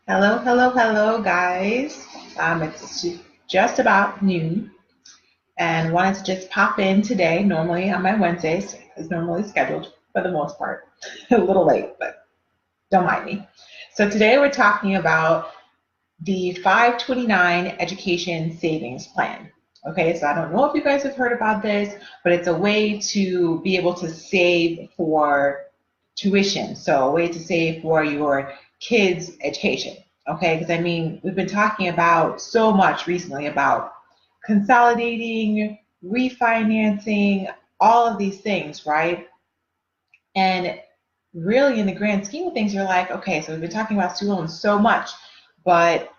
Hello, hello, hello, guys. It's just about noon, and wanted to just pop in today. Normally on my Wednesdays, is normally scheduled for the most part. A little late, but don't mind me. So today we're talking about the 529 Education Savings Plan. Okay, so I don't know if you guys have heard about this, but it's a way to be able to save for tuition. So a way to save for your kids' education. Okay, because I mean, we've been talking about so much recently about consolidating, refinancing, all of these things, right? And really, in the grand scheme of things, you're like, okay, so we've been talking about student loans so much, but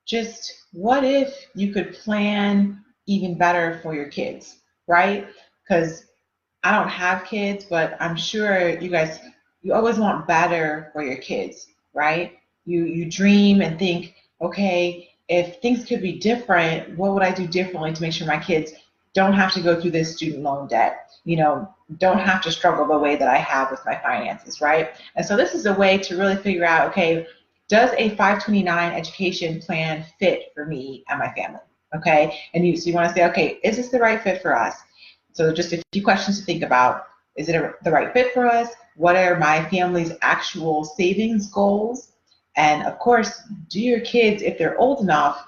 just what if you could plan even better for your kids, right? Because I don't have kids, but I'm sure you guys, you always want better for your kids, right? You dream and think, okay, if things could be different, what would I do differently to make sure my kids don't have to go through this student loan debt? Don't have to struggle the way that I have with my finances, right? And so this is a way to really figure out, okay, does a 529 education plan fit for me and my family? Okay, and you want to say, okay, is this the right fit for us? So just a few questions to think about. Is it the right fit for us? What are my family's actual savings goals? And of course, do your kids, if they're old enough,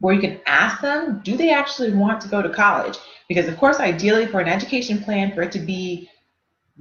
where you can ask them, do they actually want to go to college? Because of course, ideally for an education plan, for it to be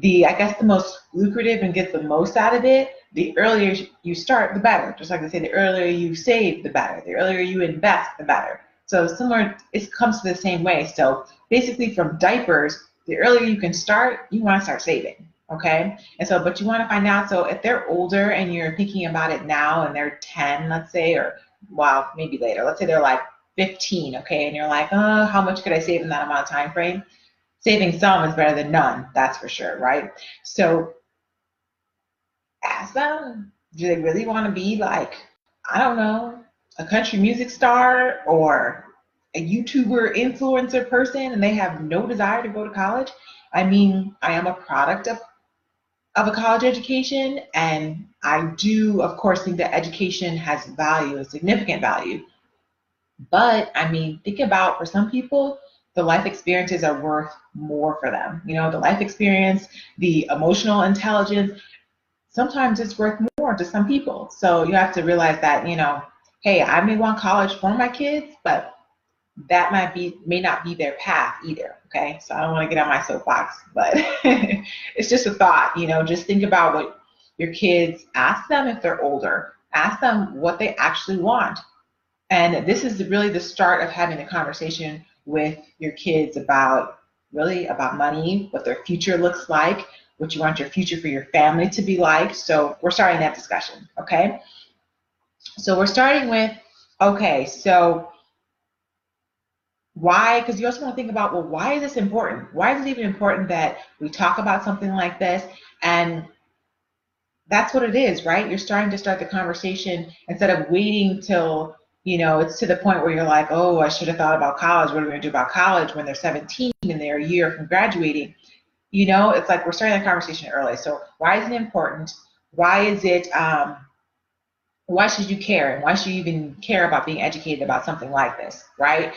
I guess the most lucrative and get the most out of it, the earlier you start, the better. Just like they say, the earlier you save, the better. The earlier you invest, the better. So similar, it comes to the same way. So basically from diapers, the earlier you can start, you want to start saving. Okay. And so, but you want to find out, so if they're older and you're thinking about it now and they're 10, let's say, or well, maybe later, let's say they're like 15. Okay. And you're like, oh, how much could I save in that amount of time frame? Saving some is better than none, that's for sure, right? So ask them, do they really want to be like, I don't know, a country music star or a YouTuber influencer person and they have no desire to go to college? I mean, I am a product of a college education, and I do, of course, think that education has value, a significant value. But I mean, think about for some people, the life experiences are worth more for them. The life experience, the emotional intelligence, sometimes it's worth more to some people. So you have to realize that, hey, I may want college for my kids, but that may not be their path either. Okay. So I don't want to get on my soapbox, but it's just a thought, just think about what your kids ask them if they're older. Ask them what they actually want, and this is really the start of having a conversation with your kids about really about money, what their future looks like, what you want your future for your family to be like. So we're starting that discussion, okay? So we're starting with, okay, so why? Because you also want to think about, well, why is this important? Why is it even important that we talk about something like this? And that's what it is, right? You're starting to start the conversation instead of waiting till, it's to the point where you're like, oh, I should have thought about college. What are we going to do about college when they're 17 and they're a year from graduating? It's like we're starting the conversation early. So why is it important? Why is it, why should you care? And why should you even care about being educated about something like this, right?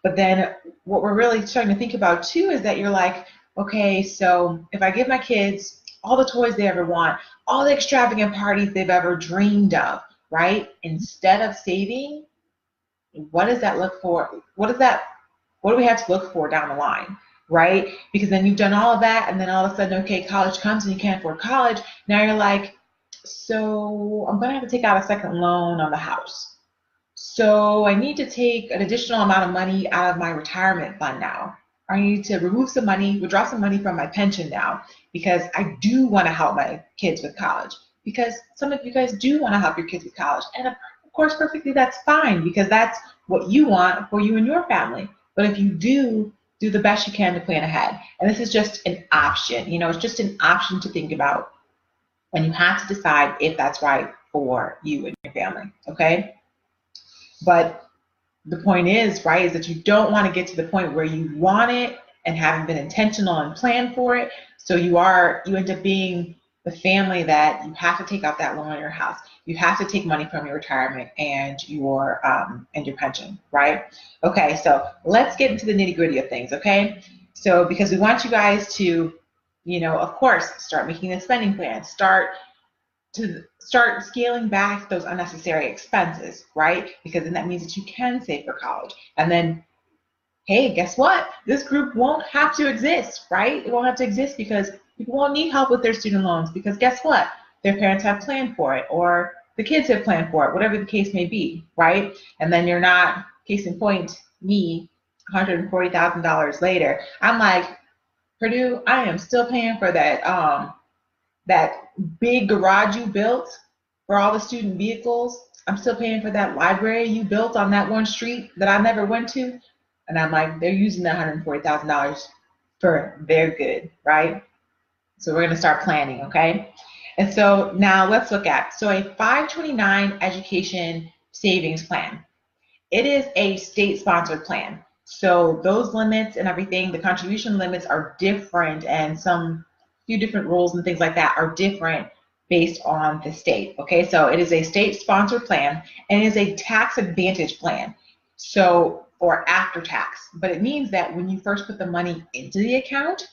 But then what we're really starting to think about too is that you're like, okay, so if I give my kids all the toys they ever want, all the extravagant parties they've ever dreamed of, right? Instead of saving, what does that look for? What do we have to look for down the line, right? Because then you've done all of that, and then all of a sudden, okay, college comes and you can't afford college. Now you're like, so I'm going to have to take out a second loan on the house. So I need to take an additional amount of money out of my retirement fund now. I need to remove some money, withdraw some money from my pension now, because I do want to help my kids with college. Because some of you guys do want to help your kids with college. And of course, perfectly, that's fine, because that's what you want for you and your family. But if you do the best you can to plan ahead. And this is just an option. It's just an option to think about. And you have to decide if that's right for you and your family. Okay? But the point is, right, is that you don't want to get to the point where you want it and haven't been intentional and planned for it. So you end up being the family that you have to take out that loan on your house. You have to take money from your retirement and your pension, right? Okay, so let's get into the nitty gritty of things, okay? So because we want you guys to, of course, start making a spending plan, start scaling back those unnecessary expenses, right? Because then that means that you can save for college. And then, hey, guess what? This group won't have to exist, right? It won't have to exist because people won't need help with their student loans because guess what? Their parents have planned for it or the kids have planned for it, whatever the case may be, right? And then you're not, case in point, me, $140,000 later. I'm like, Purdue, I am still paying for that big garage you built for all the student vehicles. I'm still paying for that library you built on that one street that I never went to. And I'm like, they're using that $140,000 for their good, right? So we're going to start planning, okay? And so now let's look at, so a 529 education savings plan. It is a state-sponsored plan. So those limits and everything, the contribution limits are different, and some few different rules and things like that are different based on the state. Okay, so it is a state-sponsored plan and it is a tax advantage plan. So, or after tax, but it means that when you first put the money into the account,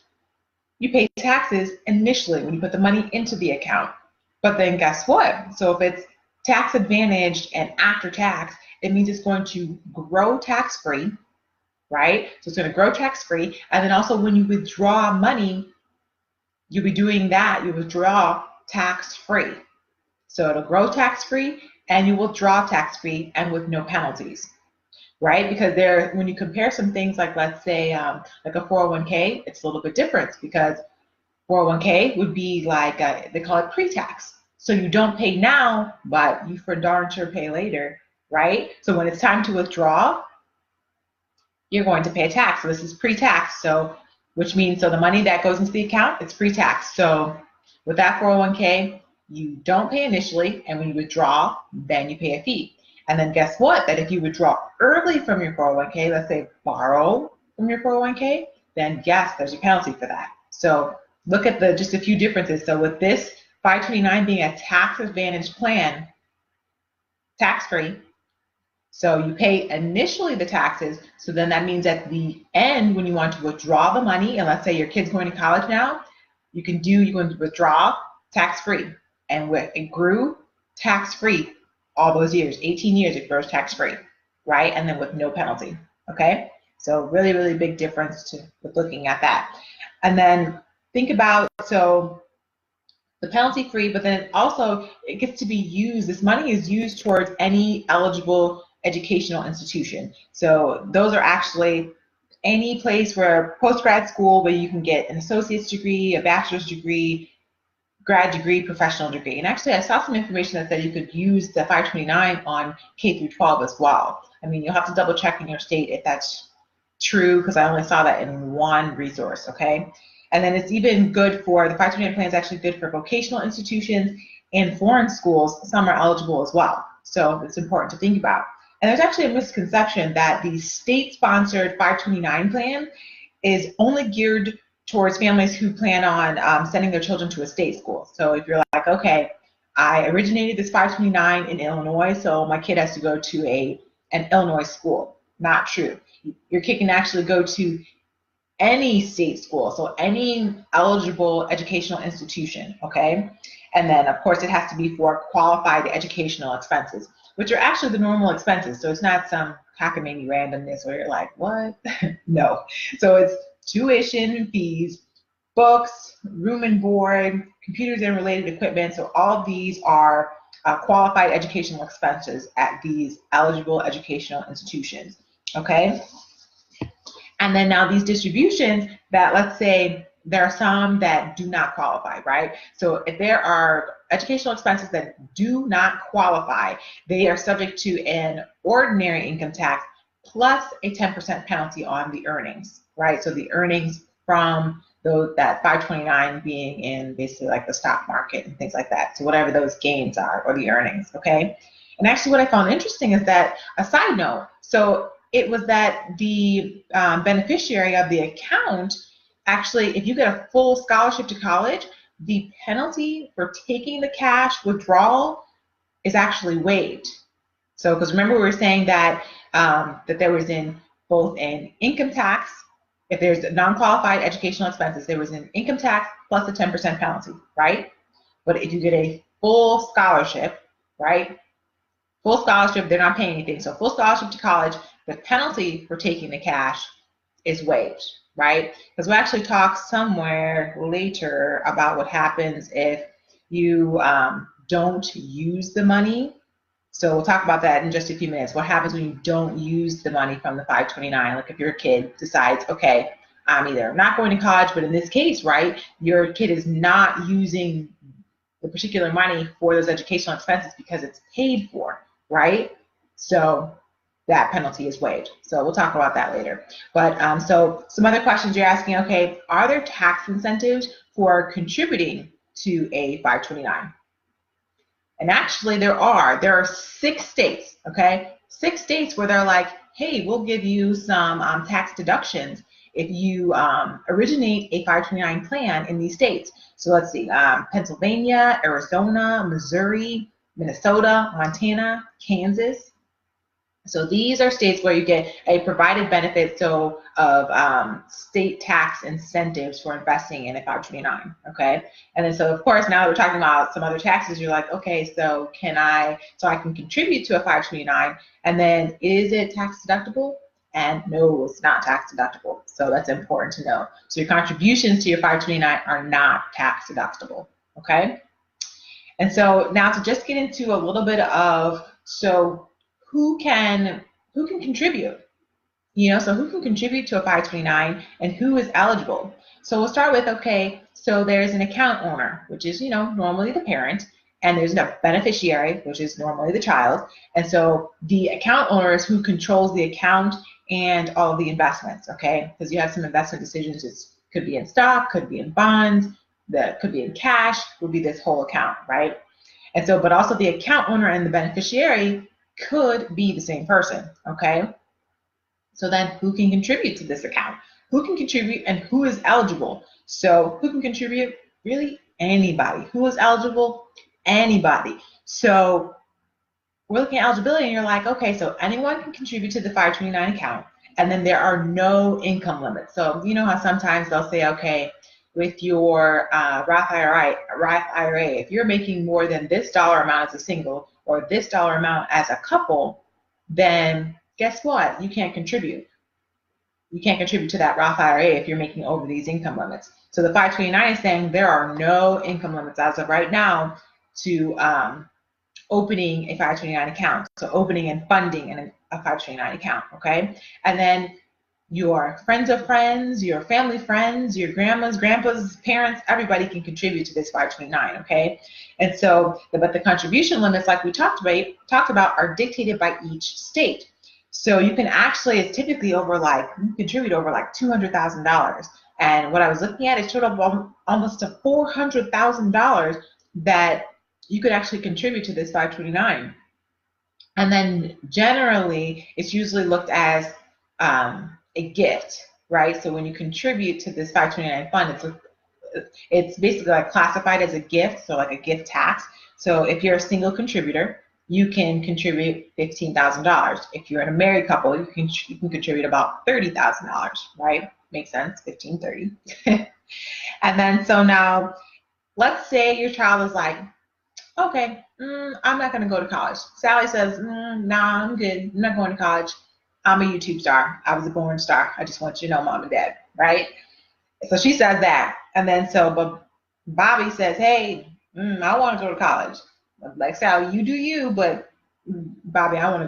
you pay taxes initially when you put the money into the account. But then guess what? So if it's tax advantaged and after tax, it means it's going to grow tax-free, right? So it's going to grow tax-free. And then also when you withdraw money, you'll be doing that. You withdraw tax-free. So it'll grow tax-free and you withdraw tax-free and with no penalties, right? Because when you compare some things like, let's say, like a 401k, it's a little bit different because 401k would be like, they call it pre-tax. So you don't pay now, but you for darn sure pay later, right? So when it's time to withdraw, you're going to pay a tax. So this is pre-tax. So which means, so the money that goes into the account, it's pre-tax. So with that 401k, you don't pay initially, and when you withdraw, then you pay a fee. And then guess what? That if you withdraw early from your 401k, let's say borrow from your 401k, then yes, there's a penalty for that. So look at just a few differences. So with this 529 being a tax advantage plan, tax-free, so you pay initially the taxes, so then that means at the end when you want to withdraw the money, and let's say your kid's going to college now, you're going to withdraw tax-free. And it grew tax-free all those years, 18 years it grows tax-free, right? And then with no penalty, okay? So really, really big difference with looking at that. And then think about, so the penalty-free, but then also it gets to be used, this money is used towards any eligible educational institution. So those are actually any place where post-grad school where you can get an associate's degree, a bachelor's degree, grad degree, professional degree. And actually I saw some information that said you could use the 529 on K through 12 as well. I mean, you'll have to double check in your state if that's true because I only saw that in one resource, okay? And then it's even good for, the 529 plan is actually good for vocational institutions and foreign schools. Some are eligible as well. So it's important to think about. And there's actually a misconception that the state-sponsored 529 plan is only geared towards families who plan on sending their children to a state school. So if you're like, okay, I originated this 529 in Illinois, so my kid has to go to an Illinois school. Not true. Your kid can actually go to any state school, so any eligible educational institution, okay? And then, of course, it has to be for qualified educational expenses, which are actually the normal expenses. So it's not some cockamamie randomness where you're like, what? No. So it's tuition, fees, books, room and board, computers and related equipment. So all of these are qualified educational expenses at these eligible educational institutions, okay? And then now these distributions that, let's say, there are some that do not qualify, right? So if there are educational expenses that do not qualify, they are subject to an ordinary income tax plus a 10% penalty on the earnings, right? So the earnings from that 529 being in basically like the stock market and things like that. So whatever those gains are or the earnings, okay? And actually what I found interesting is that, a side note, so it was that the beneficiary of the account, actually, if you get a full scholarship to college, the penalty for taking the cash withdrawal is actually waived. So, because remember we were saying that that there was in both an income tax, if there's non-qualified educational expenses, there was an income tax plus a 10% penalty, right? But if you get a full scholarship, right? Full scholarship, they're not paying anything. So full scholarship to college, the penalty for taking the cash is waived, right? Because we'll actually talk somewhere later about what happens if you don't use the money. So we'll talk about that in just a few minutes. What happens when you don't use the money from the 529? Like if your kid decides, okay, I'm either not going to college, but in this case, right, your kid is not using the particular money for those educational expenses because it's paid for, right? So that penalty is waived. So we'll talk about that later. But so some other questions you're asking, okay, are there tax incentives for contributing to a 529? And actually there are 6 states, okay? 6 states where they're like, hey, we'll give you some tax deductions if you originate a 529 plan in these states. So let's see, Pennsylvania, Arizona, Missouri, Minnesota, Montana, Kansas. So these are states where you get a provided benefit of state tax incentives for investing in a 529, okay? And then so of course now that we're talking about some other taxes, you're like, okay, so I can contribute to a 529, and then is it tax deductible? And no, it's not tax deductible. So that's important to know. So your contributions to your 529 are not tax deductible, okay? And so now to just get into a little bit of, so who can contribute? So who can contribute to a 529 and who is eligible? So we'll start with, okay, so there's an account owner, which is, normally the parent, and there's a beneficiary, which is normally the child. And so the account owner is who controls the account and all of the investments, okay? Because you have some investment decisions. It could be in stock, could be in bonds, that could be in cash, would be this whole account, right? And so, but also the account owner and the beneficiary could be the same person, okay? So then who can contribute to this account? Who can contribute and who is eligible? So who can contribute? Really anybody. Who is eligible? Anybody. So we're looking at eligibility and you're like, okay, so anyone can contribute to the 529 account, and then there are no income limits. So you know how sometimes they'll say, okay, with your Roth IRA, if you're making more than this dollar amount as a single or this dollar amount as a couple, then guess what? You can't contribute. You can't contribute to that Roth IRA if you're making over these income limits. So the 529 is saying there are no income limits as of right now to opening a 529 account. So opening and funding a 529 account, okay? And then your friends of friends, your family friends, your grandmas, grandpas, parents, everybody can contribute to this 529, okay? And so, but the contribution limits, like we talked about, are dictated by each state. So you can actually, it's typically you contribute over like $200,000. And what I was looking at, it showed up almost to $400,000 that you could actually contribute to this 529. And then generally, it's usually looked as a gift, right? So when you contribute to this 529 fund, it's basically like classified as a gift, so like a gift tax. So if you're a single contributor, you can contribute $15,000. If you're in a married couple, you can contribute about $30,000, right? Makes sense, 15, 30. And then so now, let's say your child is like, okay, I'm not going to go to college. Sally says, nah, I'm good. I'm not going to college. I'm a YouTube star. I was a born star. I just want you to know, Mom and Dad, right? So she says that. And then but Bobby says, hey, I want to go to college. Like, Sally, you do you, but Bobby's like, I want to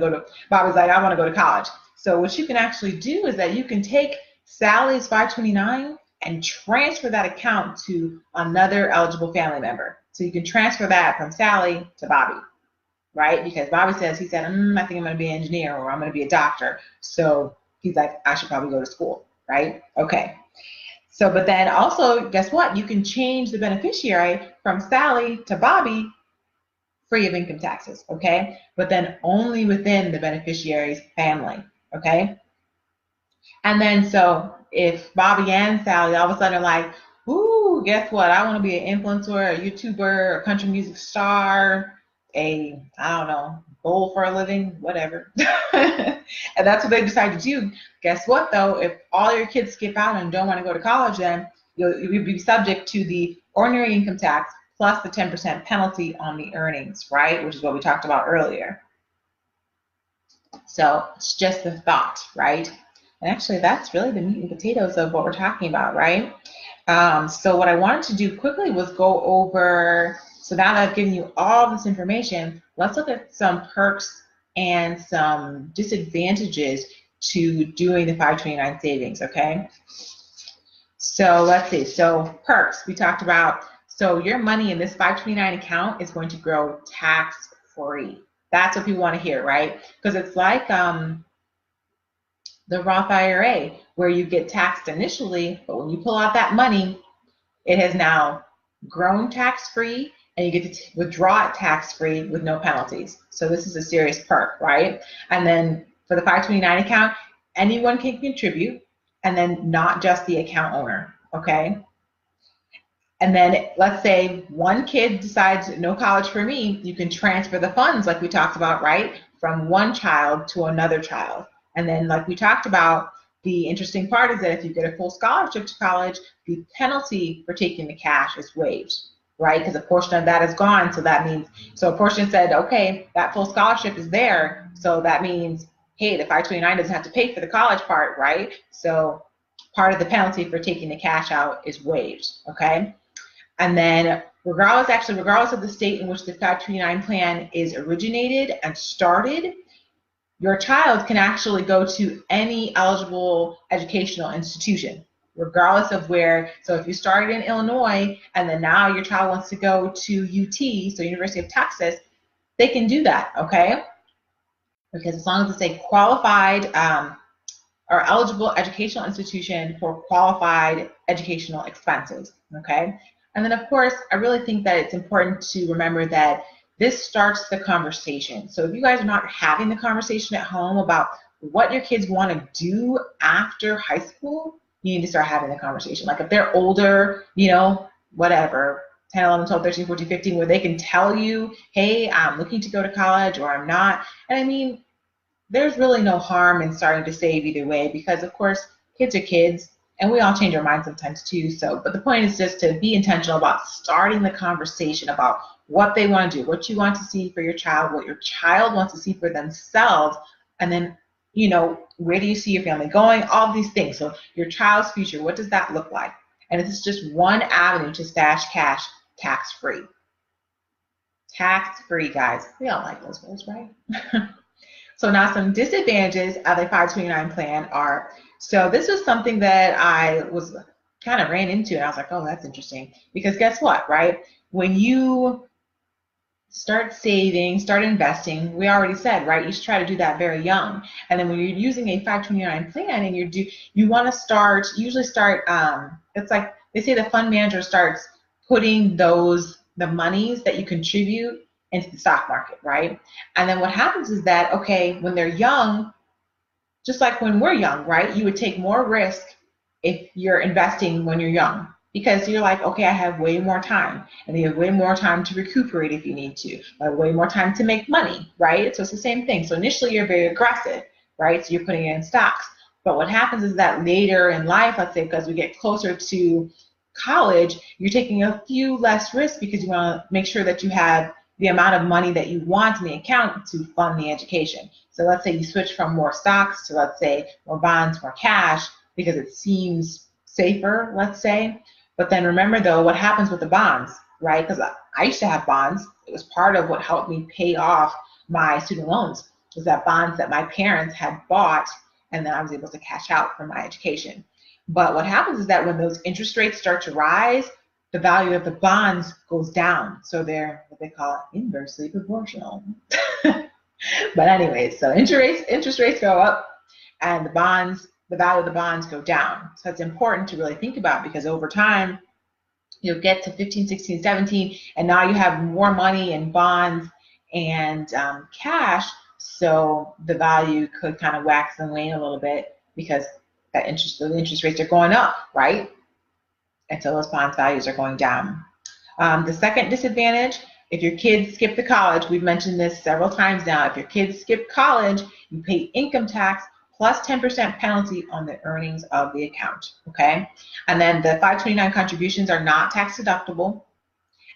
go to college. So what you can actually do is that you can take Sally's 529 and transfer that account to another eligible family member. So you can transfer that from Sally to Bobby, right? Because Bobby says, I think I'm going to be an engineer or I'm going to be a doctor. So he's like, I should probably go to school, right? Okay. So, but then also, guess what? You can change the beneficiary from Sally to Bobby free of income taxes, okay? But then only within the beneficiary's family, okay? And then so if Bobby and Sally all of a sudden are like, ooh, guess what? I want to be an influencer, a YouTuber, a country music star, I don't know, bowl for a living, whatever. And that's what they decide to do. Guess what, though? If all your kids skip out and don't want to go to college, then you'll be subject to the ordinary income tax plus the 10% penalty on the earnings, right? Which is what we talked about earlier. So it's just a thought, right? And actually, that's really the meat and potatoes of what we're talking about, right? So what I wanted to do quickly was go over, so now that I've given you all this information, let's look at some perks and some disadvantages to doing the 529 savings, okay? So let's see, so perks, we talked about, so your money in this 529 account is going to grow tax-free. That's what people want to hear, right? Because it's like the Roth IRA, where you get taxed initially, but when you pull out that money, it has now grown tax-free, and you get to withdraw it tax-free with no penalties. So this is a serious perk, right? And then for the 529 account, anyone can contribute, and then not just the account owner, okay? And then let's say one kid decides no college for me, you can transfer the funds like we talked about, right? From one child to another child. And then like we talked about, the interesting part is that if you get a full scholarship to college, the penalty for taking the cash is waived, right? Because a portion of that is gone. So that means, so a portion said, okay, that full scholarship is there. So that means, hey, the 529 doesn't have to pay for the college part, right? So part of the penalty for taking the cash out is waived, okay? And then regardless of the state in which the 529 plan is originated and started, your child can actually go to any eligible educational institution, regardless of where. So if you started in Illinois and then now your child wants to go to UT, so University of Texas, they can do that, okay? Because as long as it's a qualified or eligible educational institution for qualified educational expenses, okay? And then, of course, I really think that it's important to remember that this starts the conversation. So if you guys are not having the conversation at home about what your kids want to do after high school, you need to start having the conversation. Like if they're older, you know, whatever, 10, 11, 12, 13, 14, 15, where they can tell you, hey, I'm looking to go to college or I'm not. And I mean, there's really no harm in starting to save either way because, of course, kids are kids. And we all change our minds sometimes too. So, but the point is just to be intentional about starting the conversation about what they want to do, what you want to see for your child, what your child wants to see for themselves, and then, you know, where do you see your family going? All these things. So your child's future, what does that look like? And this is just one avenue to stash cash tax-free. Tax-free, guys. We all like those words, right? So now some disadvantages of a 529 plan are, so this was something that I was kind of ran into and I was like, oh, that's interesting. Because guess what, right? When you start saving, start investing, we already said, right? You should try to do that very young. And then when you're using a 529 plan and you want to usually start, it's like they say the fund manager starts putting the monies that you contribute into the stock market, right? And then what happens is that, okay, when they're young, just like when we're young, right, you would take more risk if you're investing when you're young because you're like, okay, I have way more time and you have way more time to recuperate if you need to, or way more time to make money, right? So it's the same thing. So initially you're very aggressive, right? So you're putting it in stocks. But what happens is that later in life, let's say because we get closer to college, you're taking a few less risks because you want to make sure that you have the amount of money that you want in the account to fund the education. So let's say you switch from more stocks to, let's say, more bonds, more cash, because it seems safer, let's say. But then remember, though, what happens with the bonds, right? Because I used to have bonds. It was part of what helped me pay off my student loans, was that bonds that my parents had bought, and then I was able to cash out for my education. But what happens is that when those interest rates start to rise, the value of the bonds goes down. So they're what they call inversely proportional. But anyways, so interest rates go up and the value of the bonds go down. So it's important to really think about because over time, you'll get to 15, 16, 17, and now you have more money in bonds and cash. So the value could kind of wax and wane a little bit because the interest rates are going up, right? until those bond values are going down. The second disadvantage, if your kids skip the college, we've mentioned this several times now, if your kids skip college, you pay income tax plus 10% penalty on the earnings of the account, okay? And then the 529 contributions are not tax deductible,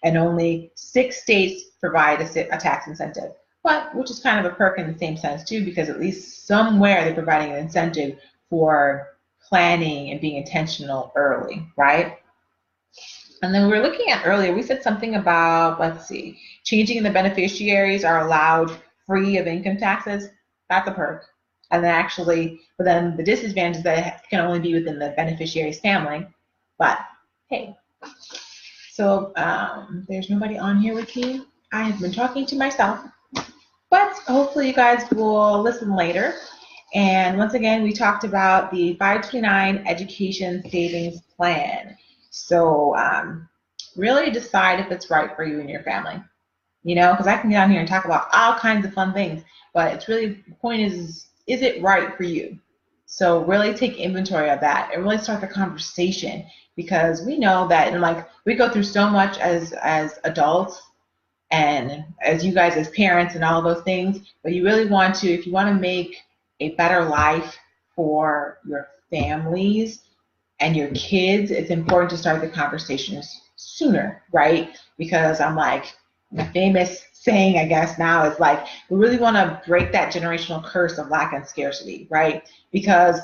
and only 6 states provide a tax incentive, but which is kind of a perk in the same sense too, because at least somewhere they're providing an incentive for planning and being intentional early, right? And then we were looking at earlier, we said something about, let's see, changing the beneficiaries are allowed free of income taxes. That's a perk. And then actually, but then the disadvantage is that it can only be within the beneficiary's family. But hey, so there's nobody on here with me. I have been talking to myself, but hopefully you guys will listen later. And once again, we talked about the 529 Education Savings Plan. So really decide if it's right for you and your family. You know, because I can get on here and talk about all kinds of fun things, but it's really, the point is it right for you? So really take inventory of that and really start the conversation, because we know that, and like, we go through so much as adults and as you guys as parents and all those things, but you really want to, if you want to make a better life for your families and your kids, it's important to start the conversations sooner, right? Because I'm like, the famous saying, I guess now is like, we really want to break that generational curse of lack and scarcity, right? Because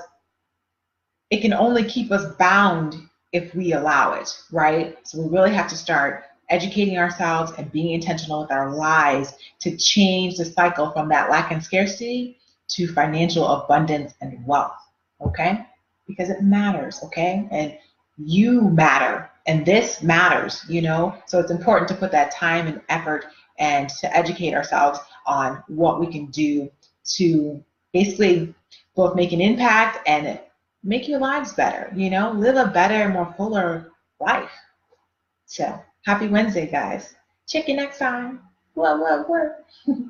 it can only keep us bound if we allow it, right? So we really have to start educating ourselves and being intentional with our lives to change the cycle from that lack and scarcity to financial abundance and wealth, okay? Because it matters, okay? And you matter, and this matters, you know? So it's important to put that time and effort and to educate ourselves on what we can do to basically both make an impact and make your lives better, you know? Live a better, more fuller life. So happy Wednesday, guys. Check you next time. Whoa, whoa, whoa.